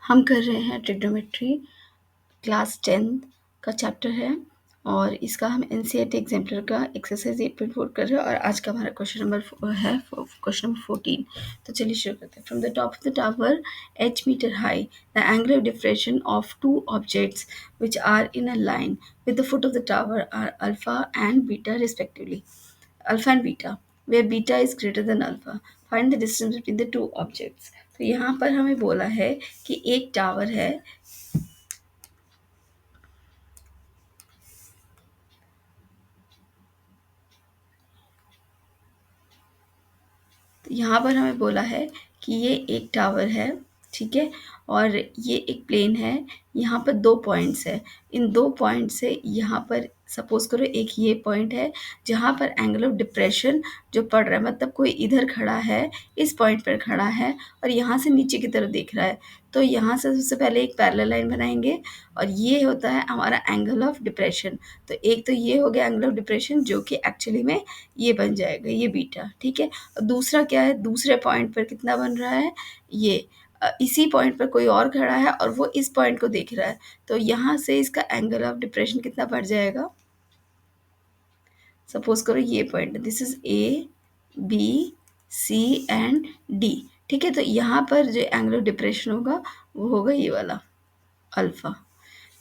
हम कर रहे हैं ट्रिग्नोमेट्री क्लास 10 का चैप्टर है और इसका हम एनसीईआरटी एग्जाम्पलर का एक्सरसाइज 8.4 कर रहे हैं और आज का हमारा क्वेश्चन नंबर है क्वेश्चन नंबर 14। तो चलिए शुरू करते हैं। From the top of the tower h metre high the angle of diffraction of two objects which are in a line with the foot of the tower are alpha and beta respectively. Alpha and beta where beta is greater than alpha, find the distance between the two objects. तो यहाँ पर हमें बोला है कि एक tower है, तो यहाँ पर हमें बोला है कि ये एक टावर है, ठीक है, और ये एक प्लेन है। यहाँ पर दो पॉइंट्स है, इन दो पॉइंट से यहाँ पर सपोज करो एक ये पॉइंट है जहाँ पर एंगल ऑफ डिप्रेशन जो पड़ रहा है, मतलब कोई इधर खड़ा है, इस पॉइंट पर खड़ा है और यहाँ से नीचे की तरफ देख रहा है। तो यहाँ से सबसे पहले एक पैरेलल लाइन बनाएंगे और ये होता है हमारा एंगल ऑफ डिप्रेशन। तो एक तो ये हो गया एंगल ऑफ डिप्रेशन जो कि एक्चुअली में ये बन जाएगा, ये बीटा, ठीक है। और दूसरा क्या है, दूसरे पॉइंट पर कितना बन रहा है, ये इसी पॉइंट पर कोई और खड़ा है और वो इस पॉइंट को देख रहा है। तो यहाँ से इसका एंगल ऑफ डिप्रेशन कितना बढ़ जाएगा। सपोज करो ये point, this is A B C and D, ठीक है। तो यहाँ पर जो एंगल ऑफ डिप्रेशन होगा वो होगा ये वाला अल्फा।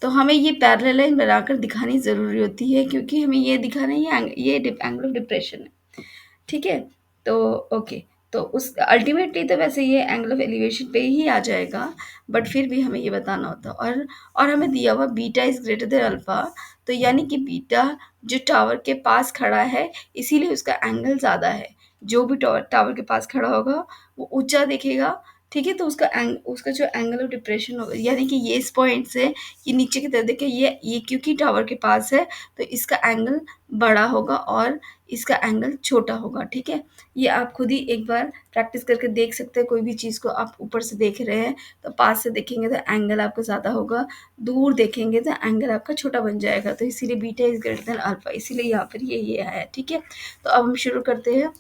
तो हमें ये पैरेलल लाइन बनाकर दिखानी ज़रूरी होती है क्योंकि हमें ये दिखाना है ये एंगल ऑफ डिप्रेशन है, ठीक है। तो ओके, तो उस अल्टीमेटली तो वैसे ये एंगल ऑफ एलिवेशन पे ही आ जाएगा, बट फिर भी हमें ये बताना होता है। और हमें दिया हुआ beta is greater than alpha, तो यानी कि बीटा जो टावर के पास खड़ा है इसीलिए उसका एंगल ज़्यादा है। जो भी टावर के पास खड़ा होगा वो ऊंचा दिखेगा, ठीक है। तो उसका जो एंगल ऑफ डिप्रेशन होगा, यानी कि ये इस पॉइंट से ये नीचे की तरफ देखिए, ये क्योंकि टावर के पास है तो इसका एंगल बड़ा होगा और इसका एंगल छोटा होगा, ठीक है। ये आप खुद ही एक बार प्रैक्टिस करके देख सकते हैं। कोई भी चीज़ को आप ऊपर से देख रहे हैं तो पास से देखेंगे तो एंगल आपका ज़्यादा होगा, दूर देखेंगे तो एंगल आपका छोटा बन जाएगा। तो इसीलिए beta is greater than alpha, इसीलिए यहाँ पर ये आया, ठीक है। तो अब हम शुरू करते हैं।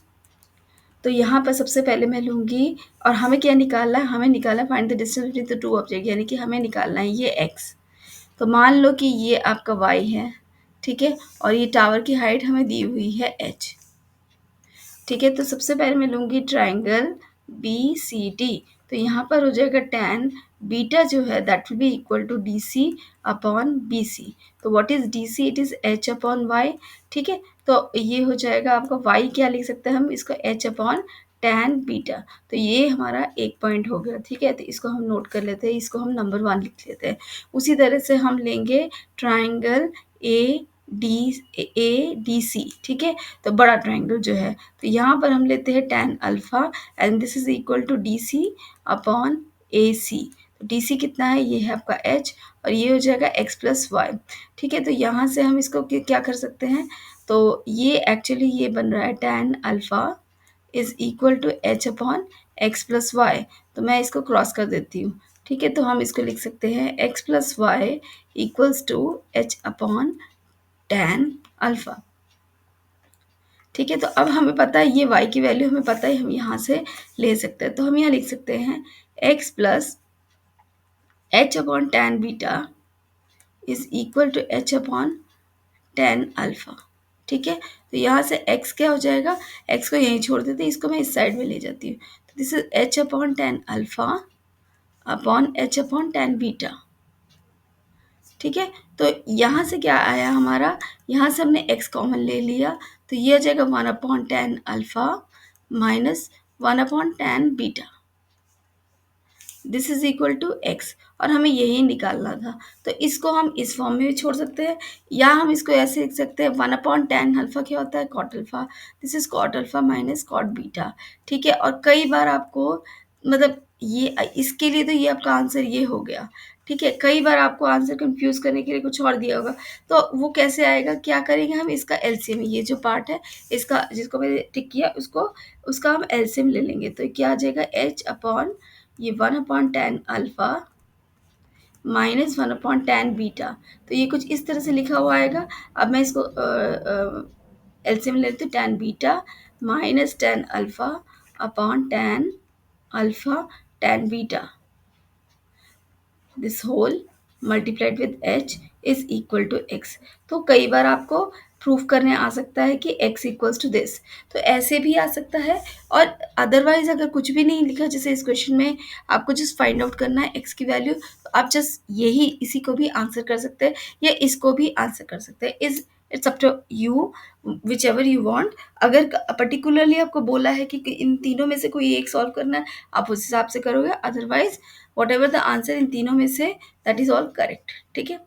तो यहाँ पर सबसे पहले मैं लूँगी और हमें क्या निकालना है, हमें निकालना है find the distance between the to object, यानी कि हमें निकालना है ये x। तो मान लो कि ये आपका y है, ठीक है, और ये टावर की हाइट हमें दी हुई है h, ठीक है। तो सबसे पहले मैं लूँगी ट्राइंगल बी सी डी। तो यहाँ पर हो जाएगा tan बीटा जो है that will be equal to D C upon B C. तो what is D C, it is h upon y, ठीक है। तो ये हो जाएगा आपका y, क्या लिख सकते हैं हम इसको, h अपॉन tan बीटा। तो ये हमारा एक पॉइंट हो गया, ठीक है। तो इसको हम नोट कर लेते हैं, इसको हम नंबर 1 लिख लेते हैं। उसी तरह से हम लेंगे ट्राइंगल ए डी सी, ठीक है। तो बड़ा ट्राइंगल जो है, तो यहाँ पर हम लेते हैं tan alpha and this is equal to D C upon A C. तो डी सी कितना है, ये है आपका h और ये हो जाएगा x प्लस वाई, ठीक है। तो यहाँ से हम इसको क्या कर सकते हैं, तो ये एक्चुअली ये बन रहा है tan alpha is equal to h upon X plus Y. तो मैं इसको क्रॉस कर देती हूँ, ठीक है। तो हम इसको लिख सकते हैं x plus Y equals to h upon tan alpha, ठीक है। तो अब हमें पता है ये y की वैल्यू हमें पता है, हम यहाँ से ले सकते हैं। तो हम यहाँ लिख सकते हैं x plus h upon tan beta is equal to h upon tan alpha, ठीक है। तो यहाँ से x क्या हो जाएगा, x को यहीं छोड़ देते हैं, इसको मैं इस साइड में ले जाती हूँ। तो this is h upon tan alpha upon h upon tan beta, ठीक है। तो यहाँ से क्या आया हमारा, यहाँ से हमने x कॉमन ले लिया, तो ये आ जाएगा 1 upon tan alpha minus 1 upon tan beta, this is equal to x। और हमें यही निकालना था, तो इसको हम इस फॉर्म में भी छोड़ सकते हैं या हम इसको ऐसे लिख सकते हैं 1 अपॉन tan अल्फा क्या होता है, cot alpha, this is cot alpha minus cot beta, ठीक है। और कई बार आपको मतलब ये इसके लिए तो ये आपका आंसर ये हो गया, ठीक है। कई बार आपको आंसर कंफ्यूज करने के लिए कुछ और दिया होगा, तो वो कैसे आएगा, क्या करेंगे हम इसका एलसीएम, ये जो पार्ट है इसका जिसको मैंने टिक किया उसका हम एलसीएम ले लेंगे। तो क्या आ जाएगा h अपॉन ये 1 upon tan alpha minus 1 upon tan beta. तो ये कुछ इस तरह से लिखा हुआ आएगा। अब मैं इसको एलसीएम ले लेती हूँ, tan beta minus tan alpha upon tan alpha tan beta, this whole multiplied with H is equal to X. तो कई बार आपको प्रूफ करने आ सकता है कि x इक्वल्स टू दिस, तो ऐसे भी आ सकता है। और अदरवाइज अगर कुछ भी नहीं लिखा, जैसे इस क्वेश्चन में आपको जस्ट फाइंड आउट करना है x की वैल्यू, तो आप जस्ट यही इसी को भी आंसर कर सकते हैं या इसको भी आंसर कर सकते हैं। Is it's up to you, which ever you want. अगर पर्टिकुलरली आपको बोला है कि इन तीनों में से कोई एक सॉल्व करना है, आप उस हिसाब से करोगे, otherwise what ever the answer in तीनों में से, दैट इज ऑल करेक्ट। ठीक है।